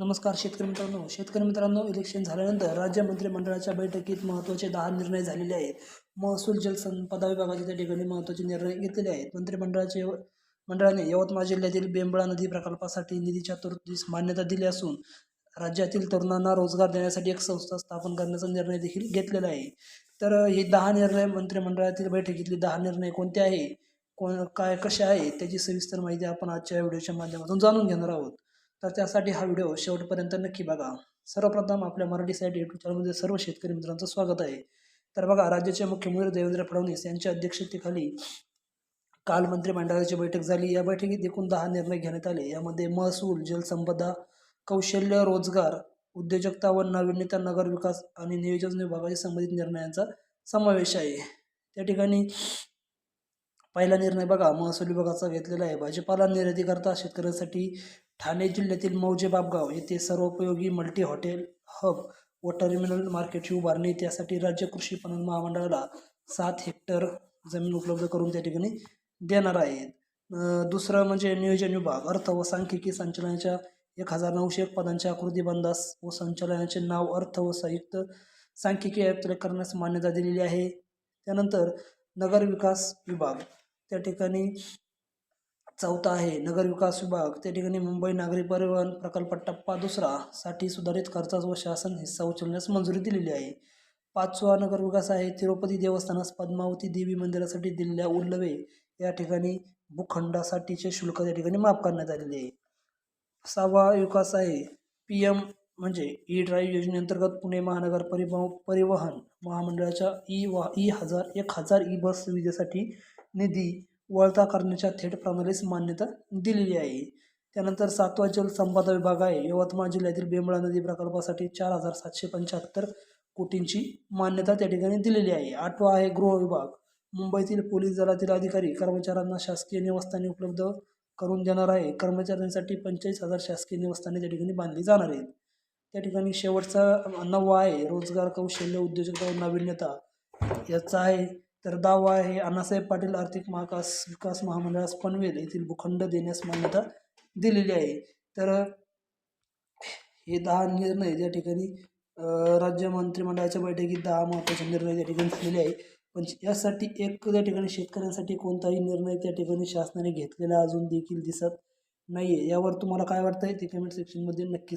नमस्कार शेतकरी मित्रांनो, इलेक्शन झाल्यानंतर राज्य मंत्रिमंडळाच्या बैठकीत महत्त्वाचे 10 निर्णय झालेले आहेत. महसूल जलसंपदा विभागाचे त्या ठिकाणी महत्त्वाचे निर्णय घेतलेले आहेत. मंडळाने यवतमाळ जिल्ह्यातील बेंबळा नदी प्रकल्पासाठी निधीच्या तरतुदीस मान्यता दिली असून राज्यातील तरुणांना रोजगार देण्यासाठी एक संस्था स्थापन करण्याचा निर्णय देखील घेतलेला आहे. तर हे 10 निर्णय मंत्रिमंडळातील बैठकीतले 10 निर्णय कोणते आहे, काय कसे आहे, त्याची सविस्तर माहिती आपण आजच्या व्हिडिओच्या माध्यमातून जाणून घेणार आहोत. तर त्यासाठी हा व्हिडिओ शेवटपर्यंत नक्की बघा. सर्वप्रथम आपल्या मराठी साईट यूट्यूब चॅनलमध्ये सर्व शेतकरी मित्रांचं स्वागत आहे. तर बघा, राज्याचे मुख्यमंत्री देवेंद्र फडणवीस यांच्या अध्यक्षतेखाली काल मंत्रिमंडळाची बैठक झाली. या बैठकीत एकूण 10 निर्णय घेण्यात आले. यामध्ये महसूल, जलसंपदा, कौशल्य, रोजगार, उद्योजकता व नाविन्यता, नगर विकास आणि नियोजन विभागाशी संबंधित निर्णयांचा समावेश आहे. त्या ठिकाणी पहिला निर्णय बघा, महसूल विभागाचा घेतलेला आहे. भाजीपाला निर्यातीकरता शेतकऱ्यांसाठी ठाणे जिल्ह्यातील मौजे बापगाव येथे सर्वोपयोगी मल्टी हॉटेल हब व टर्मिनल मार्केटची उभारणी. त्यासाठी राज्य कृषी पणन महामंडळाला 7 हेक्टर जमीन उपलब्ध करून त्या ठिकाणी देणार आहे. दुसरं म्हणजे नियोजन विभाग, अर्थ व सांख्यिकी संचालनाच्या 1901 पदांच्या आकृतीबंधास व संचालनाचे नाव अर्थ व संयुक्त सांख्यिकी आयुक्तालय करण्यास मान्यता दिलेली आहे. त्यानंतर नगर विकास विभाग, त्या ठिकाणी चौथा आहे नगर विकास विभाग. त्या ठिकाणी मुंबई नागरी परिवहन प्रकल्प टप्पा 2 साठी सुधारित खर्चास व शासन हिस्सा उचलण्यास मंजुरी दिलेली आहे. 5वा नगर विकास आहे तिरुपती देवस्थानास पद्मावती देवी मंदिरासाठी दिलेल्या उल्लवे या ठिकाणी भूखंडासाठीचे शुल्क त्या ठिकाणी माफ करण्यात आलेले आहे. 6वा विकास आहे PM म्हणजे ई ड्राईव्ह योजनेअंतर्गत पुणे महानगर परिवहन महामंडळाच्या 1000 ई बस सुविधेसाठी निधी वळता करण्याच्या थेट प्रणालीस मान्यता दिलेली आहे. त्यानंतर 7वा जलसंपदा विभाग आहे. यवतमाळ जिल्ह्यातील बेंबळा नदी प्रकल्पासाठी 4775 कोटींची मान्यता त्या ठिकाणी दिलेली आहे. 8वा आहे गृह विभाग. मुंबईतील पोलीस दलातील अधिकारी कर्मचाऱ्यांना शासकीय निवासस्थाने उपलब्ध करून देणार आहे. कर्मचाऱ्यांसाठी 45,000 शासकीय निवासस्थाने त्या ठिकाणी बांधली जाणार आहेत. त्या ठिकाणी शेवटचा 9वा आहे रोजगार, कौशल्य, उद्योजकता व नाविन्यता याचा आहे. तर 10वा आहे अण्णासाहेब पाटील आर्थिक विकास महामंडळास पनवेल येथील भूखंड देण्यास मान्यता दिलेली आहे. तर हे 10 निर्णय त्या ठिकाणी राज्य मंत्रिमंडळाच्या बैठकीत 10 महत्त्वाचे निर्णय त्या ठिकाणी झालेले आहे. पण यासाठी एक त्या ठिकाणी शेतकऱ्यांसाठी कोणताही निर्णय त्या ठिकाणी शासनाने घेतलेला अजून देखील दिसत नाही आहे. यावर तुम्हाला काय वाटतं आहे ते कमेंट सेक्शनमध्ये नक्की